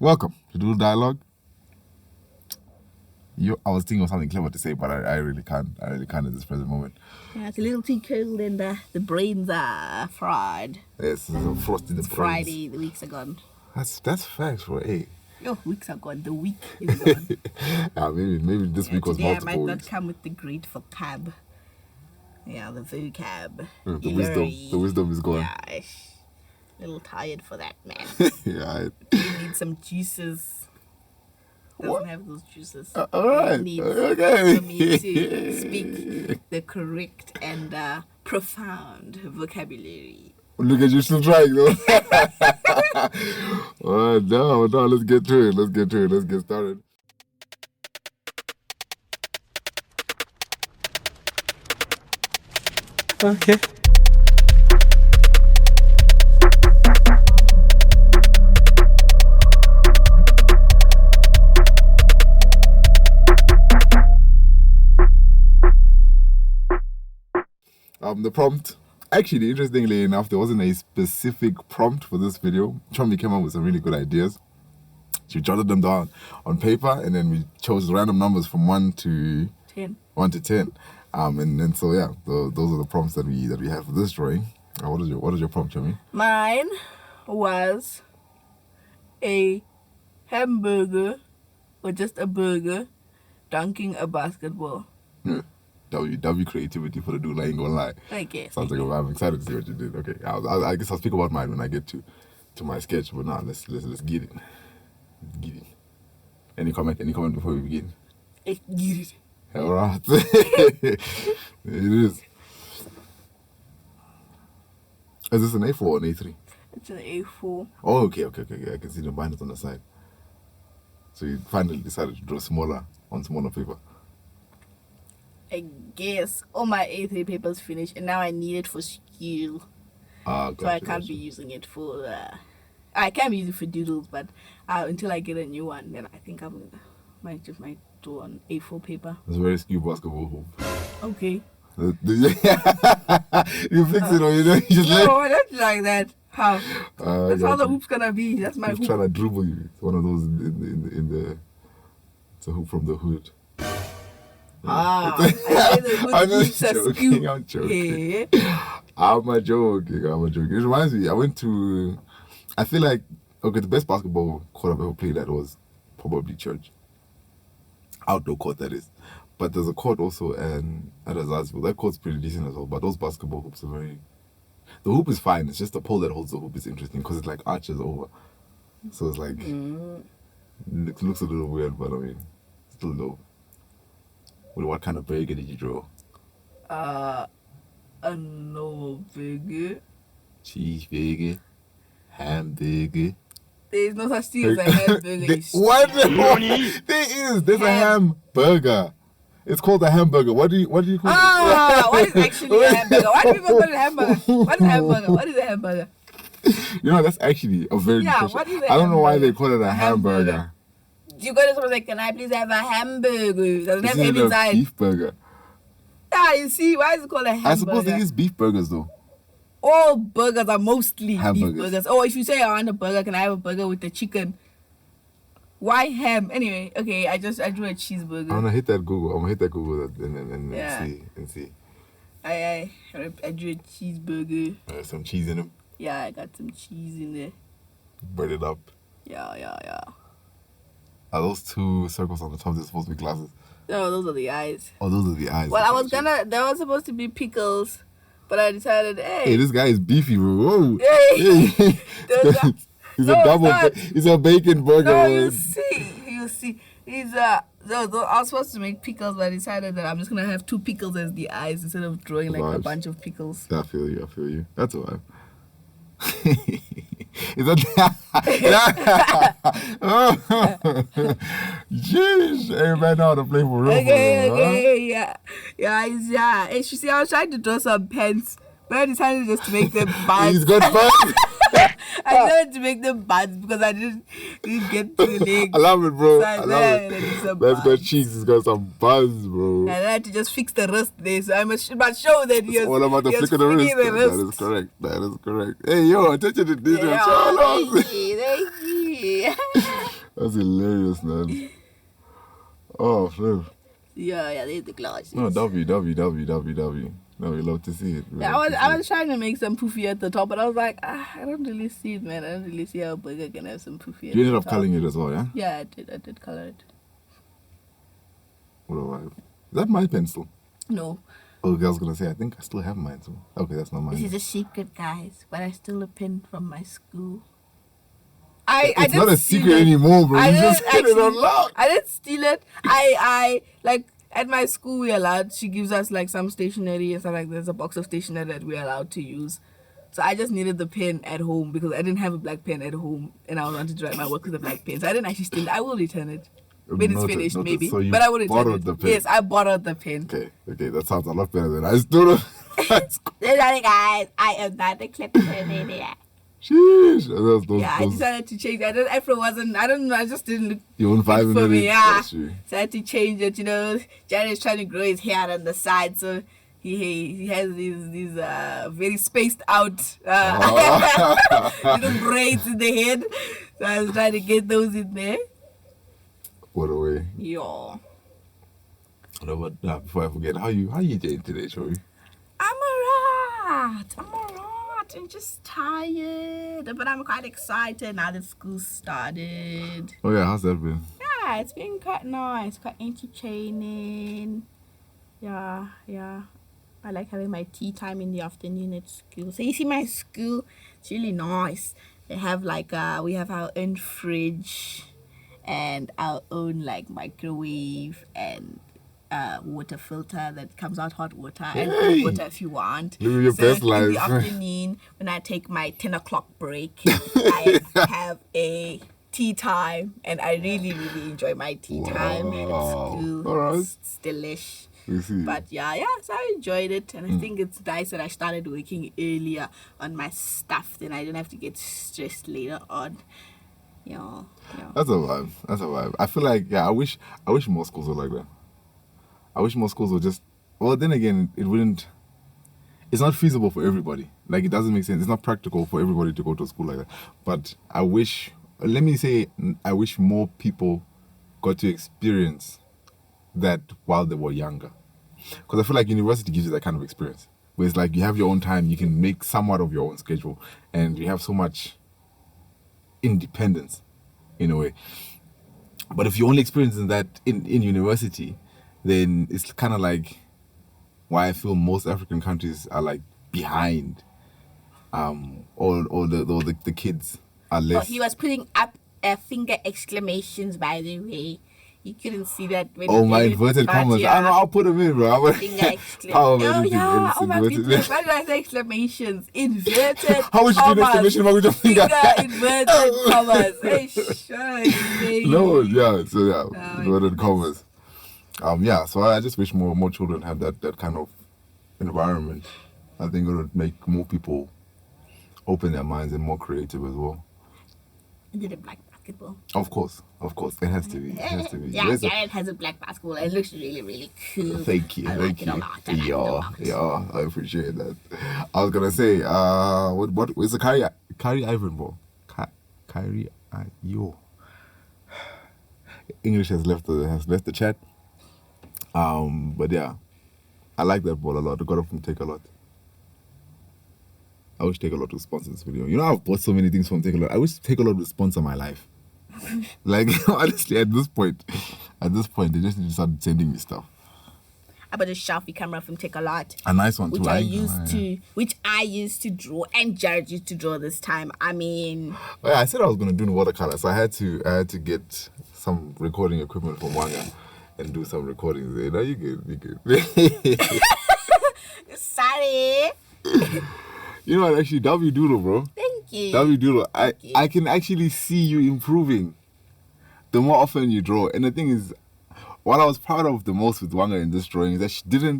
Welcome to Doodle Dialogue. I was thinking of something clever to say, but I really can't. I really can't at this present moment. Yeah, it's a little too cold and the brains are fried. Yes, it's frosty. It's Friday, the weeks are gone. That's facts, bro. Hey. Your weeks are gone. The week is gone. Maybe this week was today multiple I might not weeks. come with the great vocab. Yeah, the vocab. The wisdom is gone. Yeah, a little tired for that, man. Yeah. You need some juices. Doesn't What? have those juices. All right. Needs Okay. for me to speak the correct and profound vocabulary. Look at you still trying though. No, let's get to it. Let's get started. Okay. The prompt. Actually, interestingly enough, there wasn't a specific prompt for this video. Chomi came up with some really good ideas. She jotted them down on paper, and then we chose random numbers from 1 to 10. 1 to 10. And so yeah, those are the prompts that we have for this drawing. What is your prompt, Chomi? Mine was a hamburger, or just a burger, dunking a basketball. W creativity for the Doodle, I ain't gonna lie. Okay. Sounds like I'm excited to see what you did. Okay, I guess I'll speak about mine when I get to my sketch. But now let's get it. Get it. Any comment before we begin? Get it. All right. It is. Is this an A4 or an A3? It's an A4. Oh, okay. I can see the binders on the side. So you finally decided to draw smaller on smaller paper. I guess all my A3 papers finished, and now I need it for school. Gotcha, So I can't be using it for. I can use it for doodles, but until I get a new one, then I think might do on A4 paper. It's a very skewed basketball hoop. Okay. You fix it or you just No, not like that. How? That's how the gotcha. hoop's gonna be. That's my He's hoop. trying to dribble you. It's one of those in the. It's a hoop from the hood. I say the I'm hood just hoops are joking. skewed. I'm joking. Yeah. I'm joking. It reminds me. I feel like the best basketball court I've ever played at was probably church. Outdoor court, that is. But there's a court also at Azazville. That court's pretty decent as well. But those basketball hoops are very. The hoop is fine. It's just the pole that holds the hoop is interesting because it like arches over. So it's like it looks a little weird, but I mean, still dope. What kind of burger did you draw? A normal burger. Cheeseburger, hamburger. There's no such thing as a hamburger. What? There is. There's a hamburger. It's called a hamburger. What do you call it? What is actually a hamburger? Why do people call it a hamburger? What is a hamburger? What is a hamburger? That's actually a very good question. What is a I don't know why hamburger? they call it a hamburger. You go to someone like, can I please have a hamburger? Doesn't have Isn't M it a inside. beef burger? Yeah, you see, why is it called a hamburger? I suppose they use beef burgers though. All burgers are mostly Hamburgers. beef burgers. Oh, if you say I want a burger, can I have a burger with the chicken? Why ham? Anyway, okay, I drew a cheeseburger. I'm gonna hit that Google and Yeah. see. I drew a cheeseburger. Some cheese in them. Yeah, I got some cheese in there. Bread it up. Yeah. Are those two circles on the top? They're supposed to be glasses. No, those are the eyes. Oh, those are the eyes. Well, there was supposed to be pickles, but I decided, Hey, this guy is beefy, bro. Whoa. Hey. Those are- He's No, a double. it's not. He's a bacon burger. No, man. you see. He's I was supposed to make pickles, but I decided that I'm just gonna have 2 pickles as the eyes instead of drawing like a Vibes. bunch of pickles. I feel you. That's all right. Is that? Jeez, hey man, know how to play for real. Okay, yeah. Hey, you see, I was trying to draw some pants, but I decided just to make them buns. He's got fun. I decided to make them buns because I didn't get to the leg. I love it, bro. So I I love it. That's some That's got buns. cheeks. It's got some buzz, bro. And I had to just fix the wrist there, so I must show that he was, All about the he was flick of the wrist. flicking That is correct. Hey, yo, attention to detail. Yeah, Shout outs. thank you. That's hilarious, man. Oh, flip. Yeah, there's the glasses. No, W. No, we love to see it. Yeah, I was trying to make some poofy at the top, but I was like, I don't really see it, man. I don't really see how a burger can have some poofy at You ended the up top. coloring it as well, yeah? Yeah, I did color it. What a vibe. Is that my pencil? No. Oh, I was going to say, I think I still have mine too. Okay, that's not mine. This is a secret, guys, but I stole a pen from my school. It's not a secret anymore, bro. You just hit it on loud. I didn't steal it. I like at my school we allowed. She gives us like some stationery and stuff like. There's a box of stationery that we're allowed to use. So I just needed the pen at home because I didn't have a black pen at home, and I wanted to write my work with a black pen. So I didn't actually steal it. I will return it when it's finished, maybe. So you but I will return borrowed it. the pen. Yes, I borrowed the pen. Okay, that sounds a lot better than I stole it. Guys, I am not a kleptomaniac. Sheesh. I decided to change. Afro wasn't. I don't know. I just didn't look. You won't good vibe for me. Yeah. That's true. So I had to change it. Jared is trying to grow his hair on the side, so he has these very spaced out little braids in the head. So I was trying to get those in there. What a way. Yeah. No, but before I forget, how you doing today, Chomi? I'm alright. I'm just tired, but I'm quite excited now that school started. Oh yeah, how's that been? Yeah, it's been quite nice, quite entertaining. Yeah. I like having my tea time in the afternoon at school. So you see my school, it's really nice. They have like we have our own fridge and our own like microwave and water filter that comes out hot water and cold water if you want. Live your best life. In the afternoon, when I take my 10 o'clock break, I have a tea time, and I really, really enjoy my tea time at school. All right. It's delish. You see. But yeah, so I enjoyed it, and I think it's nice that I started working earlier on my stuff, then I don't have to get stressed later on. Yeah. That's a vibe. I feel like I wish more schools were like that. I wish more schools were just. Well, then again, it's not feasible for everybody. Like, it doesn't make sense. It's not practical for everybody to go to a school like that. But I wish more people got to experience that while they were younger. Because I feel like university gives you that kind of experience. Where it's like you have your own time, you can make somewhat of your own schedule, and you have so much independence, in a way. But if you're only experiencing that in university, then it's kind of like why I feel most African countries are like behind. All the kids are less. Oh, he was putting up finger exclamations, by the way. You couldn't see that. When my inverted commas. Yeah. I know, I'll put them in, bro. Finger exclamations. Oh my goodness. Why did I say exclamations? Inverted How much you do exclamation mark with your finger? Inverted commas. Hey, sure. No, inverted commas. So I just wish more children had that kind of environment. I think it would make more people open their minds and more creative as well. Did it black basketball? Of course, it has to be. Yeah, Jared has a black basketball. It looks really, really cool. Thank you. I like it a lot. Yeah, I appreciate that. I was gonna say, what is the Kyrie Ivan ball? Kyrie, yo. English has left the chat. But yeah, I like that ball a lot. I got it from Take A Lot. I wish Take A Lot would sponsor this video. I've bought so many things from Take A Lot. I wish Take A Lot would sponsor my life. Like, honestly, at this point, they just need to start sending me stuff. I bought a selfie camera from Take A Lot. A nice one too. Which I used to draw, and Jared used to draw this time. I mean, I said I was gonna do watercolor, so I had to get some recording equipment from Wanga and do some recordings there. Now you good. Sorry. You know what? Actually, W Doodle, bro. Thank you. W Doodle. I can actually see you improving the more often you draw. And the thing is, what I was proud of the most with Wanga in this drawing is that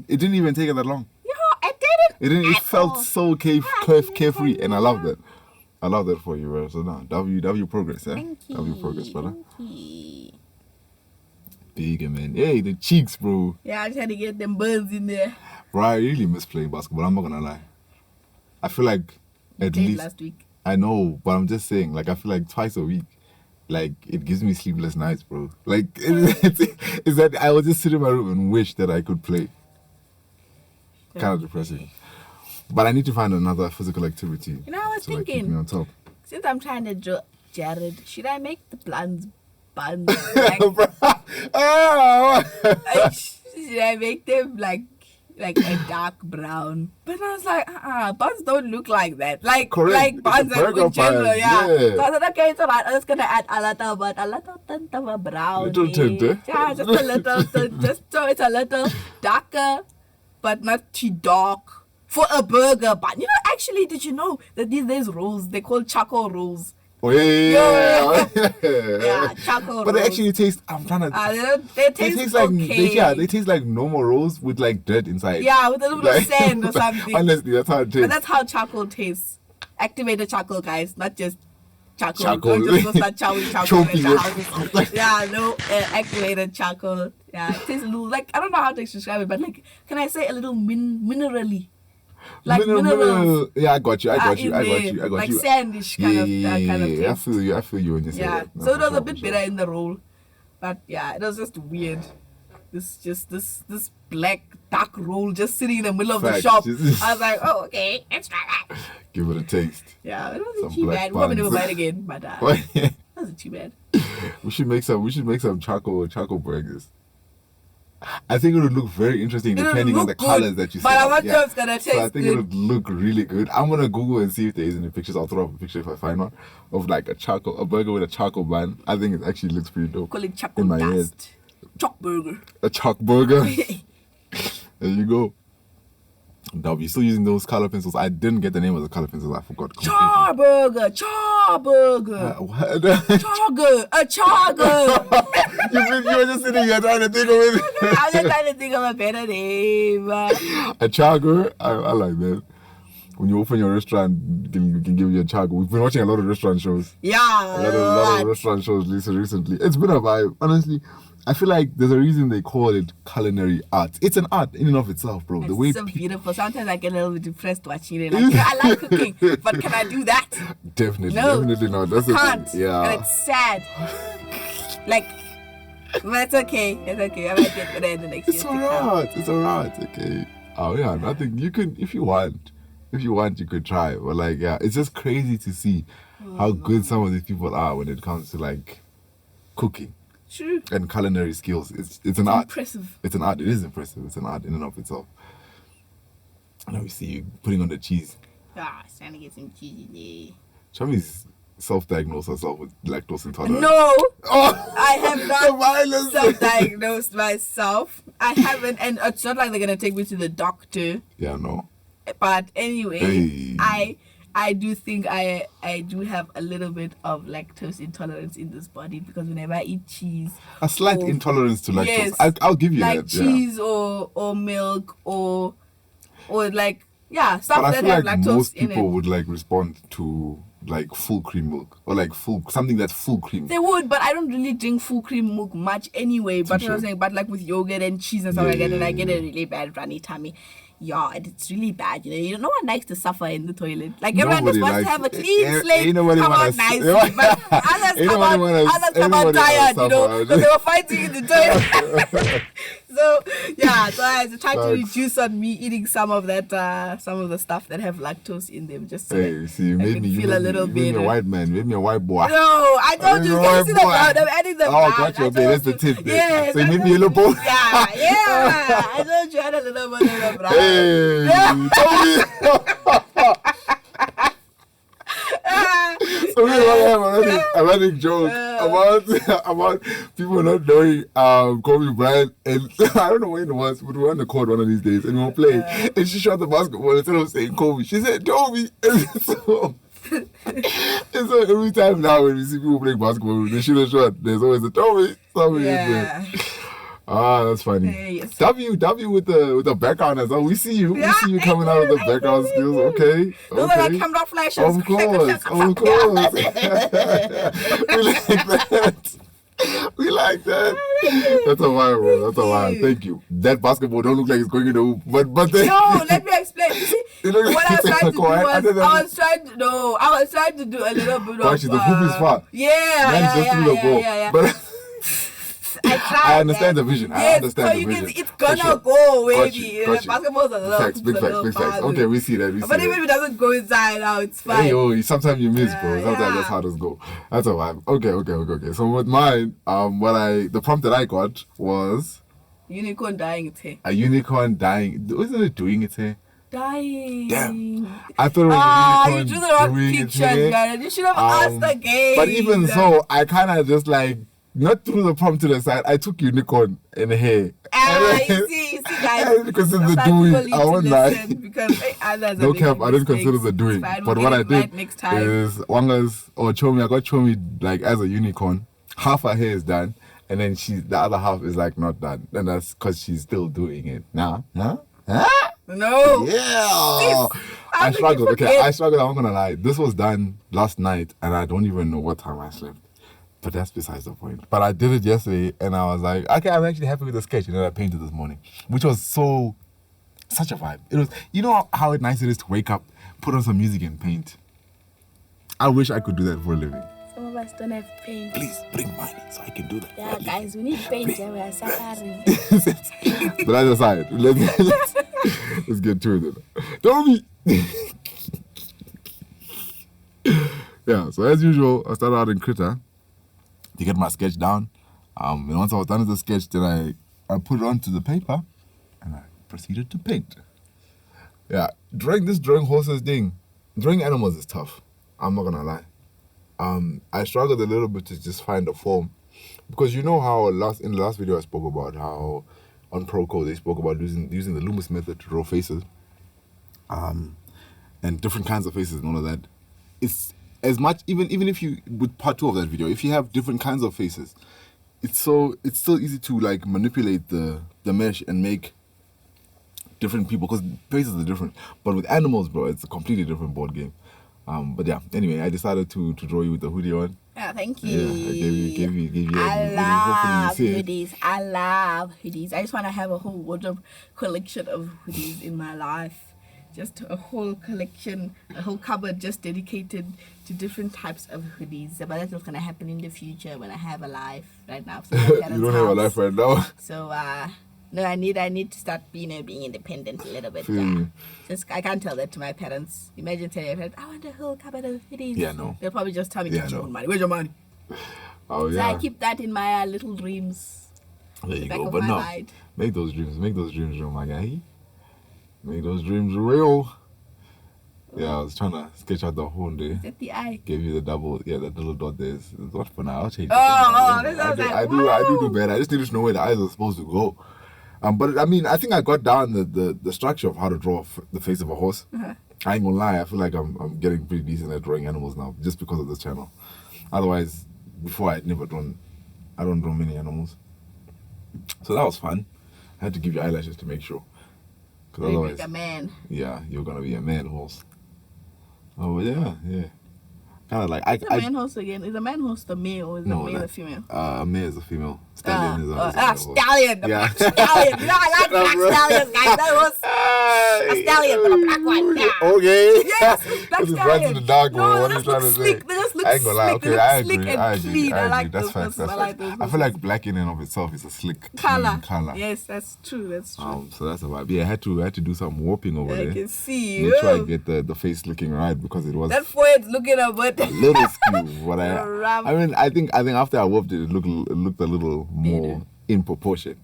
it didn't even take her that long. No, it didn't. It felt so carefree, and I love that. I love that for you, bro. So now, W progress, yeah? Thank you. W progress, brother. Thank you. Bigger, man. Hey, the cheeks, bro. Yeah, I just had to get them buns in there. Bro, I really miss playing basketball. I'm not gonna lie. I feel like at least last week. I know, but I'm just saying, like, I feel like twice a week, like it gives me sleepless nights, bro. Like it's that I will just sit in my room and wish that I could play. Kind of depressing. But I need to find another physical activity. You know, I was to like, keep thinking, me on top. since I'm trying to draw Jared, should I make the buns? Like, Oh! should I make them like a dark brown? But I was like, buns don't look like that. Like, Correct. like buns It's a burger in general, bun, yeah. yeah. So I said, okay, it's alright. I'm just gonna add a little tint of a brown. Little tint, eh? Yeah, just a little tint, just so it's a little darker, but not too dark for a burger bun. You know, actually, did you know that there's rolls? They're called charcoal rolls. Oh yeah. Yeah, charcoal But they rolls. actually taste. I'm trying to. They taste like okay. they taste like normal rolls with like dirt inside. Yeah, with a little bit of sand or something. Honestly, that's how it tastes. But that's how charcoal tastes. Activated charcoal, guys, not just charcoal. Charcoal. Don't just go start chowing charcoal Choking in the it. houses. Yeah, no, activated charcoal. Yeah, it tastes a little like, I don't know how to describe it, but like, can I say a little minerally? Like minerals. Yeah, I got you. in there, I got like you. sandish kind of I taste. feel you. I feel you when you say Yeah, that. No, so it for was sure, a bit for sure. better in the roll, but yeah, it was just weird. This black dark roll just sitting in the middle of the Facts. shop. Just- I was like, oh, okay, let's try that. Give it a taste. Yeah, it Some wasn't too black bad. We probably never buns. buy it again, but it wasn't too bad. We should make some charcoal burgers. I think it would look very interesting It'll depending on the look good, colors that you see. but I'm not sure it's gonna taste So I think good. it would look really good. I'm gonna Google and see if there is any pictures. I'll throw up a picture if I find one of like a burger with a charcoal bun. I think it actually looks pretty dope. Call it charcoal In my dust. Chalk burger. A chalk burger. There you go. Dub, you still using those color pencils? I didn't get the name of the color pencils. I forgot. completely. Char burger. What? A charger. You were just sitting here trying to think of it. I'm just trying to think of a better name. A chago, I like that. When you open your restaurant, we can give you a chago. We've been watching a lot of restaurant shows. Yeah. A lot of restaurant shows recently. It's been a vibe. Honestly, I feel like there's a reason they call it culinary art. It's an art in and of itself, bro. The way It's so beautiful. Sometimes I get a little bit depressed watching it. Like, I like cooking, but can I do that? definitely not. That's the Can't. thing. Yeah. And it's sad. Like, but it's okay. It's okay. I might get better in the next It's year. to come. alright. It's alright. Okay. Oh yeah, nothing. You can if you want. If you want, you could try. But like, yeah, it's just crazy to see how good some of these people are when it comes to like cooking True. and culinary skills. It's an art. Impressive. It's an art. It is impressive. It's an art in and of itself. Now we see you putting on the cheese. Ah, it's trying to get some cheese in there. Chami's self-diagnosed herself with lactose intolerance. No, Oh, I have the not violence. self-diagnosed myself. I haven't, and it's not like they're gonna take me to the doctor. Yeah, no. But anyway, Hey. I do think I do have a little bit of lactose intolerance in this body because whenever I eat cheese, A slight or- intolerance to lactose. Yes. I'll give you like that. cheese or milk or like But stuff I that feel have like lactose most in people it. would like respond to like full cream milk or like something that's full cream. They would, but I don't really drink full cream milk much anyway. But what Sure. I'm saying, but like with yogurt and cheese and stuff like that, and I get Yeah. a really bad runny tummy. Yeah, and it's really bad. You know, no one likes to suffer in the toilet. Like everyone just Nobody wants to likes have a it. clean Ain't slate, nobody come wanna out nicely. s- But others Ain't come nobody out, wanna- others come out everybody wanna tired. You know, suffer. because they were fighting in the toilet. So yeah, so I try to Facts. reduce on me eating some of that, some of the stuff that have lactose in them, just so Hey, that see, you I made can me. You feel a made little me, you made me a better. white man. You made me a white boy. No, I told you. You're Can you right, see the boy. brown? I'm adding the Oh, brown. got you. I Okay, that's the told tip you. there. Yes. So you I made told me yellow you. bone. Yeah. I told you I had a little bit of the brown. Hey, Yeah. So we have a running joke about people not knowing Kobe Bryant, and I don't know when it was, but we were on the court one of these days and we were playing, and she shot the basketball instead of saying Kobe, she said Toby. And so every time now when we see people playing basketball, they shoot a shot, there's always a Toby. Somebody is there. Yeah. Ah, that's funny. Yes. W with the background as well. We see you. Yeah, we see you coming out with the background skills. Okay. Those are like camera flashes. Of course. Of course. We like that. We like that. That's a vibe, bro. That's a vibe. Thank you. That basketball don't look like it's going in the hoop, but then No, let me explain. You see, You know, What I was trying to do I was, don't know. I was trying to do a little bit of. Actually, the hoop is far. Yeah, Just through the ball. yeah. But I tried. I understand the vision. I understand the vision. It's gonna For sure. go, Got baby. you, got you. Basketball's a little Facts, big facts. Okay, we see that. But even if it doesn't go inside now, it's fine. Hey, yo, sometimes you miss, bro. Yeah, Sometimes yeah. that's how this go. That's a vibe. Okay. So with mine, the prompt that I got was Unicorn dying its hair. a unicorn dying. Wasn't it doing its hair? Dying. Damn. I thought it was a you unicorn drew the wrong doing its picture, hair. Jared. You should have asked again. But even so, I kind of just like not threw the prompt to the side. I took unicorn in the hair. You see, guys. Because it's the Sometimes people doing. need I to won't listen lie. Because others are No making cap, I didn't consider mistakes. the doing. It's fine, But we'll what get I it did right next time. is Wanga's or Chomi, I got Chomi like as a unicorn. Half her hair is done, and then the other half is like not done. And that's because she's still doing it. Nah? Huh? No. Yeah. I struggled. Okay, I struggled. I'm not gonna lie. This was done last night, and I don't even know what time I slept. But that's besides the point. But I did it yesterday, and I was like, okay, I'm actually happy with the sketch. And then I painted this morning, which was such a vibe. It was, you know how nice it is to wake up, put on some music, and paint. I wish I could do that for a living. Some of us don't have paint. Please bring money so I can do that. Yeah, guys, we need paint. Yeah, we are suffering. But that's aside. Let's get to it. Don't be. Yeah. So as usual, I started out in Critter to get my sketch down. And once I was done with the sketch, then I put it onto the paper, and I proceeded to paint. Yeah, drawing horses thing, drawing animals is tough. I'm not gonna lie. I struggled a little bit to just find a form, because you know how in the last video I spoke about how on Proko they spoke about using the Loomis method to draw faces, and different kinds of faces and all of that. It's as much even if you with part 2 of that video, if you have different kinds of faces, it's still easy to like manipulate the mesh and make different people, because faces are different. But with animals, bro, it's a completely different board game. But yeah, anyway, I decided to draw you with the hoodie on. Yeah, thank you. Yeah, I gave you I love hopefully you see it. hoodies. I love hoodies. I just want to have a whole wardrobe collection of hoodies in my life. Just a whole collection, a whole cupboard just dedicated to different types of hoodies. But that's what's going to happen in the future when I have a life. Right now, so You don't have a life right now. So, no, I need to start being independent a little bit. Feel Yeah. me. Just I can't tell that to my parents. Imagine telling your parents, I want a whole cupboard of hoodies. Yeah, no. They'll probably just tell me, Yeah, get your no. own money. Where's your money? Oh So yeah. I keep that in my little dreams. There you back go. of But my no, mind. make those dreams real, my guy. Make those dreams real. Yeah, I was trying to sketch out the horn there. Is that the eye? Gave you the double, yeah, the little dot there. It's not for now. I'll change it. I I do better. I just need to know where the eyes are supposed to go. But I mean, I think I got down the structure of how to draw the face of a horse. Uh-huh. I ain't gonna lie. I feel like I'm getting pretty decent at drawing animals now, just because of this channel. Otherwise, before I don't draw many animals. So that was fun. I had to give you eyelashes to make sure. Because Maybe otherwise, like a man. yeah, you're gonna be a man horse. Oh yeah. Kind of like Is a man horse again? Is a man horse the male or is the male a female? Male is a female. Stallion is a male horse. Stallion. The Yeah. black stallion. You know, I like black stallions, guys. That was a stallion, but a black one. Yeah. Okay. Yes, black This is stallion. right to the dark, bro. No, What they are you just look trying to slick. say? They just look I ain't gonna lie. slick. Okay, They I look slick agree. and I agree. clean. I like That's those facts. horses. I like those I feel like black in and of itself is a slick clean color. Yes, that's true. That's true. So that's a vibe. Yeah, I had to do some warping over I there. can see Make sure I you. get the face looking right, because it was That forehead's looking a bit. a little skew. But Rough. I mean, I think after I warped it, it looked a little more in proportion.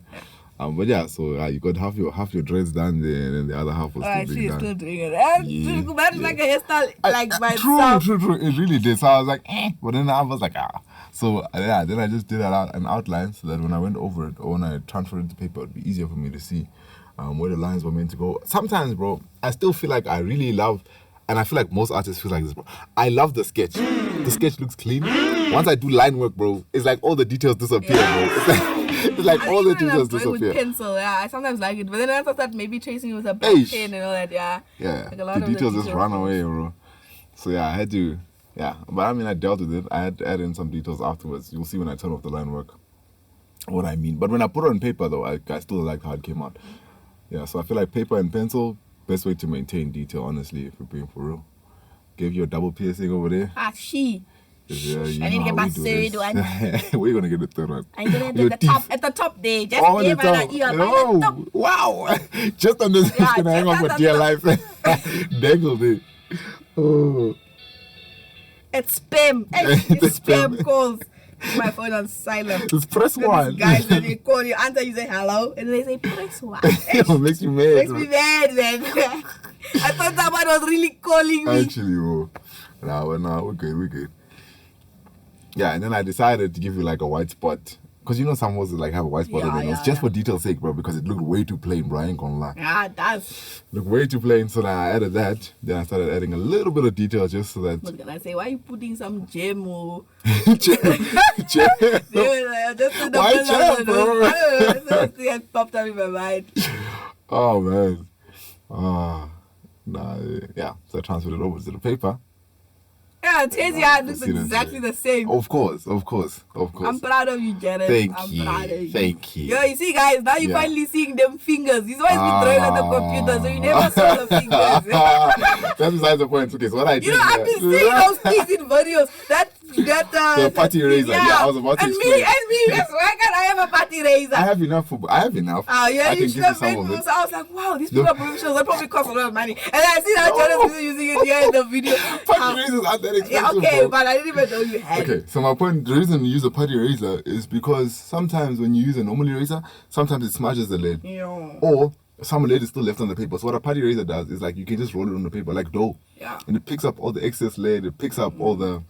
But yeah, so you got half your dreads done there, and then the other half was Alright, still she's being done. still doing it. And Yeah, imagine like a hairstyle like by True. itself. It really did. So I was like, but then I was like, So yeah, then I just did an outline so that when I went over it or when I transferred it to paper, it'd be easier for me to see where the lines were meant to go. Sometimes, bro, I still feel like I really love, and I feel like most artists feel like this, bro. I love the sketch. The sketch looks clean. Once I do line work, bro, it's like all the details disappear, bro. It's like all the details With disappear. pencil, yeah, I sometimes like it, but then after that, maybe tracing with a black pen and all that, yeah. Yeah, Like a lot the of details just run away, bro. So yeah, I had to, but I mean, I dealt with it. I had to add in some details afterwards. You'll see when I turn off the line work what I mean. But when I put it on paper, though, I still like how it came out. Yeah, so I feel like paper and pencil, best way to maintain detail, honestly, if we're being for real. Give you a double piercing over there. Ah, she. Yeah, I need to get my third one. Where you gonna get the third one? I'm gonna Your get teeth. at the top there. Just Oh, give the her top. that ear. Oh, wow. Just on this, Yeah, gonna hang just on for on dear the life. Dangled it. Oh. It's spam. It's It's spam spam. calls. My phone on silent. Just press one. These guys, when they call you, answer, you say hello, and they say press one. It makes you mad. Makes me mad, man. I thought someone was really calling me. Actually, bro. Nah, we're good. Yeah, and then I decided to give you like a white spot. Because you know some was like have a white spot on their nose. Just for detail's sake, bro, because it looked way too plain, bro. I ain't gonna lie. Yeah, it does. Looked way too plain, so then I added that. Then I started adding a little bit of detail just so that... What can I say? Why are you putting some gem or... Jam. Why jam, bro? I don't know. It popped up in my mind. Oh, man. Yeah. So I transferred it over to the paper. Yeah, it says yeah, it looks Seriously. exactly the same. Of course. I'm proud of you, Jared. Thank you. Proud of you. Thank you. Yo, you see, guys, now you're Yeah. finally seeing them fingers. He's always been drawing on the computer, so you never saw the fingers. That's besides the point. Okay, so what I did... You know, I've been seeing those things in videos. The party razor. Yeah, I was about to and explain. me, yes, why can't I have a party razor? I have enough. Oh, Yeah, I you can should give have some made of me. it. So I was like, wow, these people are professionals. They probably cost a lot of money. And I see that Jared is using it here in the video. Party razors aren't that expensive. Yeah, okay, bro. but I didn't even know you had it. Okay, so my point, the reason you use a putty razor is because sometimes when you use a normal razor, sometimes it smashes the lid. Yeah. Or some lid is still left on the paper. So what a putty razor does is like you can just roll it on the paper like dough. Yeah. And it picks up all the excess lid, it picks up all the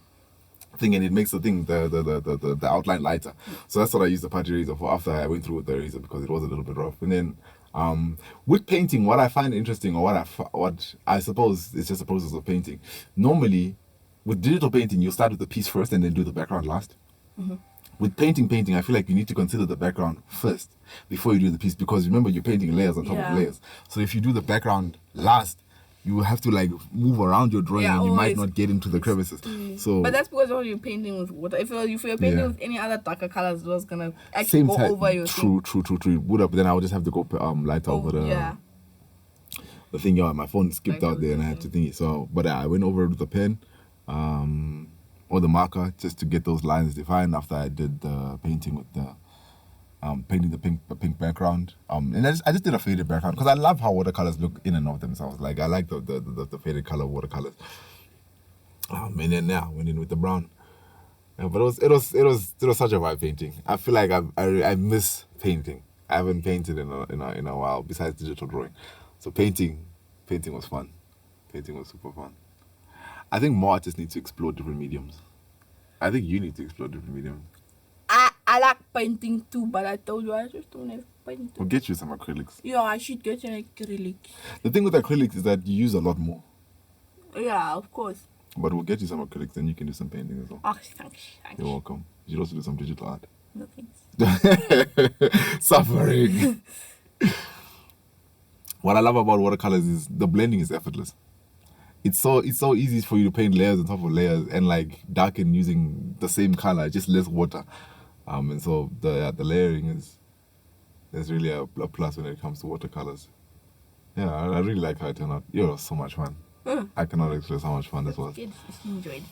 thing, and it makes the thing, the outline lighter. So that's what I used the putty razor for after I went through with the razor, because it was a little bit rough. And then with painting, what I find interesting, or what I suppose is just a process of painting. Normally, with digital painting, you start with the piece first and then do the background last. Mm-hmm. With painting, I feel like you need to consider the background first before you do the piece, because remember, you're painting layers on top of layers. So if you do the background last, you will have to like move around your drawing, and you might not get into the crevices. So, but that's because when you're painting with water, if you're painting with any other darker colors, it was gonna actually same go type. over your True. It would have, but then I would just have to go lighter over the thing. Yeah, my phone skipped out there, and I had to think. So, but I went over it with the pen, or the marker, just to get those lines defined. After I did the painting with the painting the pink background, and I just did a faded background because I love how watercolors look in and of themselves. Like I like the faded color watercolors. And then went in with the brown. Yeah, but it was such a vibe painting. I feel like I miss painting. I haven't painted in a while besides digital drawing. So painting was fun. Painting was super fun. I think more artists need to explore different mediums. I think you need to explore different mediums. I like painting too, but I told you I just don't have painting. We'll get you some acrylics. Yeah, I should get an acrylic. The thing with acrylics is that you use a lot more. Yeah, of course. But we'll get you some acrylics and you can do some painting as well. Oh, thanks. You're welcome. You should also do some digital art. No thanks. Suffering. What I love about watercolors is the blending is effortless. It's so easy for you to paint layers on top of layers and like darken using the same color, just less water. And so the layering is really a plus when it comes to watercolors. Yeah, I really like how it turned out. It was so much fun. I cannot express how much fun this was. Good. Enjoyed.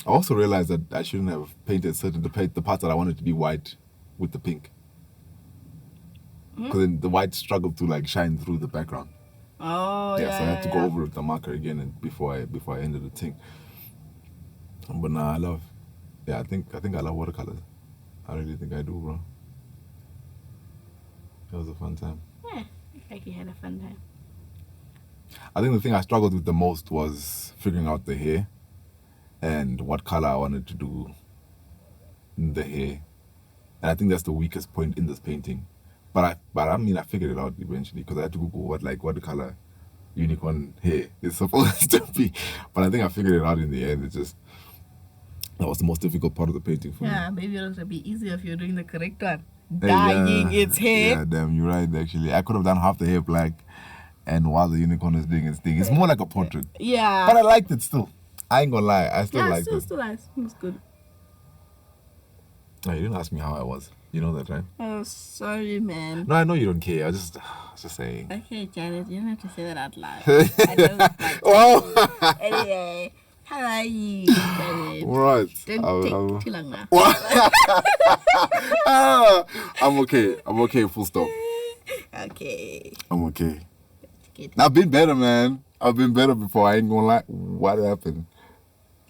I also realized that I shouldn't have painted the parts that I wanted to be white with the pink. Because then the white struggled to like shine through the background. Oh yeah. So I had to go over with the marker again and before I ended the thing. But nah, I think I love watercolors. I really think I do, bro. It was a fun time. Yeah, looks like you had a fun time. I think the thing I struggled with the most was figuring out the hair and what color I wanted to do in the hair. And I think that's the weakest point in this painting. But I figured it out eventually because I had to Google what the color unicorn hair is supposed to be. But I think I figured it out in the end. That was the most difficult part of the painting for me. Yeah, maybe it would be easier if you're doing the correct one. Dyeing its hair. Yeah, damn, you're right, actually. I could have done half the hair black and while the unicorn is doing its thing. It's more like a portrait. Yeah. But I liked it still. I ain't gonna lie. I still liked it. Still nice. It's good. No, you didn't ask me how I was. You know that, right? Oh, sorry, man. No, I know you don't care. I was just saying. Okay, Janet, you don't have to say that out loud. I don't like Oh. Anyway, how are you, Janet? Right. Don't take too long now. I'm okay. I'm okay. Full stop. Okay. I'm okay. Good. I've been better, man. I've been better before. I ain't gonna lie. What happened?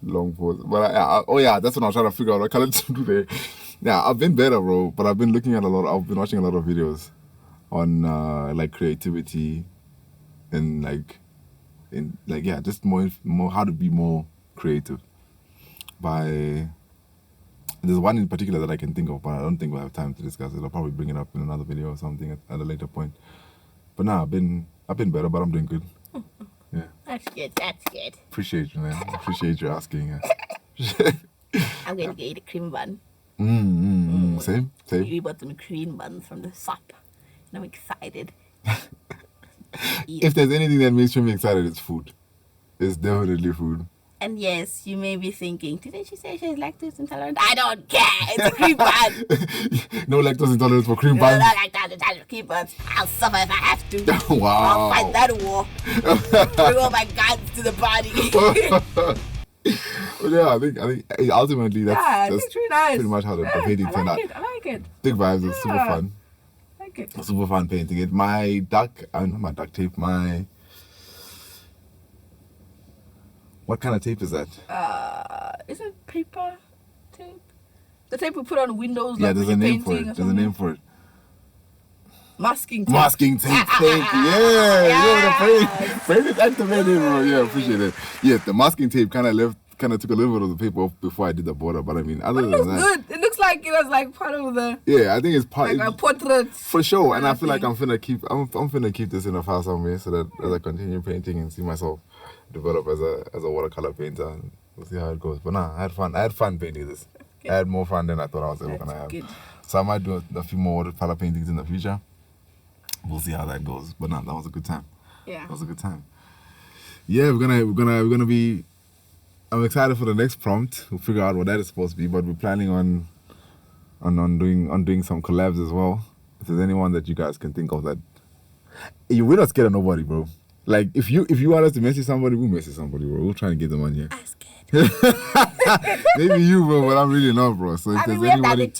Long pause. But oh yeah, that's what I'm trying to figure out. I can't do there. Yeah, I've been better, bro. But I've been looking at I've been watching a lot of videos on like creativity and just more how to be more creative. There's one in particular that I can think of, but I don't think we'll have time to discuss it. I'll probably bring it up in another video or something at a later point. But nah, I've been better, but I'm doing good. Yeah. That's good. That's good. Appreciate you, man. Appreciate you asking. I'm going to get a cream bun. Same. We bought some cream buns from the shop. And I'm excited. If there's anything that makes me excited, it's food. It's definitely food. And yes, you may be thinking, didn't she say she's lactose intolerant? I don't care. It's a cream bun. No lactose intolerance for cream No, buns. not like that. It's cream buns. I'll suffer if I have to. Wow. I'll fight that war. Bring all my guns to the body. Well, yeah, I think ultimately that's it's really nice. pretty much how the painting turned out. I like it. Big vibes. It's super fun. I like it. Super fun painting it. My not my duct tape. What kind of tape is that? Is it paper tape? The tape we put on windows. Yeah, like there's a name for it. There's a name for it. Masking tape. Masking tape. Thank you. Yeah, the paint activated, bro. Yeah, appreciate it. Yeah, the masking tape kind of took a little bit of the paper off before I did the border, but I mean, other than that, good. It looks like it was like part of the. Yeah, I think it's part like a portrait. for sure. And I feel like I'm finna keep this in a file somewhere so that as I continue painting and see myself develop as a watercolor painter, and we'll see how it goes. But nah, I had fun. I had fun painting this. Okay. I had more fun than I thought I was ever gonna have. Good. So I might do a few more watercolor paintings in the future. We'll see how that goes. But nah, that was a good time. Yeah. That was a good time. Yeah, we're gonna be. I'm excited for the next prompt. We'll figure out what that is supposed to be. But we're planning on doing some collabs as well. If there's anyone that you guys can think of that, we're not scared of nobody, bro. Like if you want us to message somebody, we'll message somebody, bro. We'll try and get them on here. I'm scared. Maybe you, bro, but I'm really not, bro. So if there's anybody,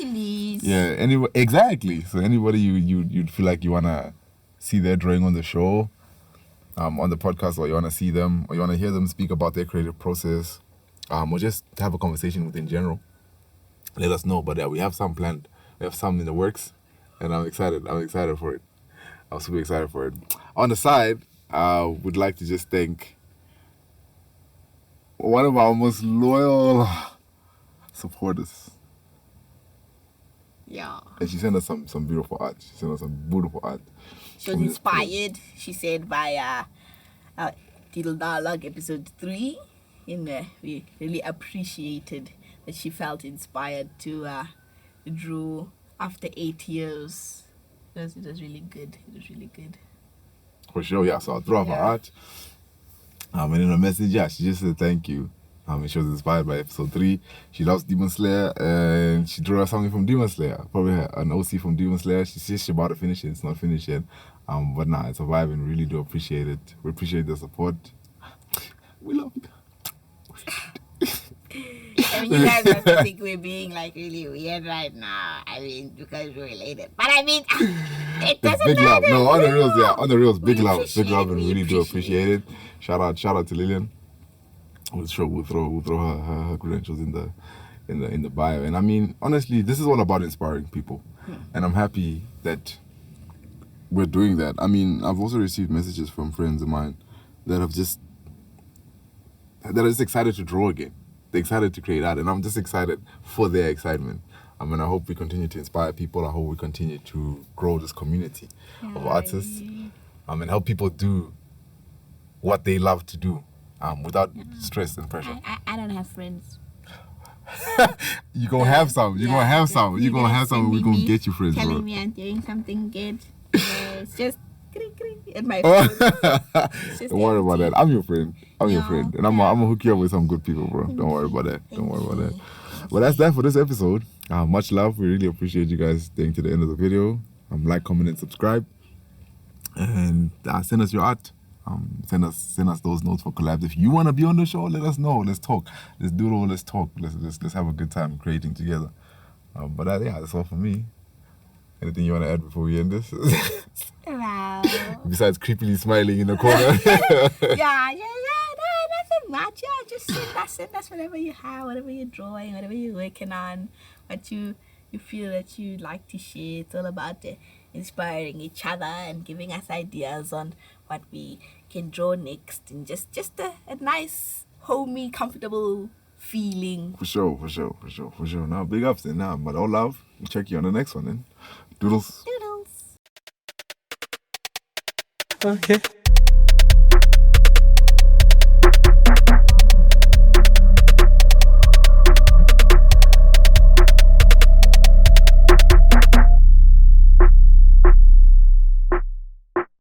yeah, exactly. So anybody you'd feel like you wanna see their drawing on the show, on the podcast, or you wanna see them, or you wanna hear them speak about their creative process, or just have a conversation with in general, let us know. But yeah, we have some planned. We have some in the works, and I'm excited. I'm excited for it. I'm super excited for it. On the side, would like to just thank one of our most loyal supporters. Yeah. And she sent us some beautiful art. She was inspired, she said, by Doodle Dialogue episode 3. And we really appreciated that she felt inspired to draw after 8 years. It was really good. It was really good. For sure, yeah. So I'll throw off her art. And in a message, yeah, she just said thank you. She was inspired by episode 3. She loves Demon Slayer, and she drew us something from Demon Slayer. Probably an OC from Demon Slayer. She says she's about to finish it. It's not finished yet. But nah, it's a vibe, and we really do appreciate it. We appreciate the support. We love you. I mean, you guys must think we're being like really weird right now. I mean, because we're related. But I mean, it doesn't big matter. love. No, on the reals, yeah. On the reals, big love. Big love, and we really do appreciate it. Shout out to Lilian. We'll throw her credentials in the bio. And I mean, honestly, this is all about inspiring people. And I'm happy that we're doing that. I mean, I've also received messages from friends of mine that are just excited to draw again. They're excited to create art, and I'm just excited for their excitement. I mean, I hope we continue to inspire people. I hope we continue to grow this community of artists. And help people do what they love to do. Without stress and pressure. I don't have friends. You're going to have some. You're going to have some. You're going to have some. We're going to get you friends, telling bro. Me I'm doing something good. It's just at my phone. Don't worry about that. I'm your friend. Your friend. And I'm going to hook you up with some good people, bro. Don't worry about that. Don't worry about that. Well, that's that for this episode. Much love. We really appreciate you guys staying to the end of the video. Like, comment, and subscribe. And send us your art. Send us those notes for collabs. If you want to be on the show, let us know. Let's talk. Let's doodle. Let's talk. Let's have a good time creating together. But yeah, that's all for me. Anything you want to add before we end this? Wow. Besides creepily smiling in the corner. Yeah, no, nothing much. Yeah, just send us whatever you have, whatever you're drawing, whatever you're working on, what you feel that you like to share. It's all about inspiring each other and giving us ideas on what we can draw next, and just a nice, homey, comfortable feeling. For sure. Now, big ups then. Now, but all love. We'll check you on the next one then. Doodles. Doodles. Okay.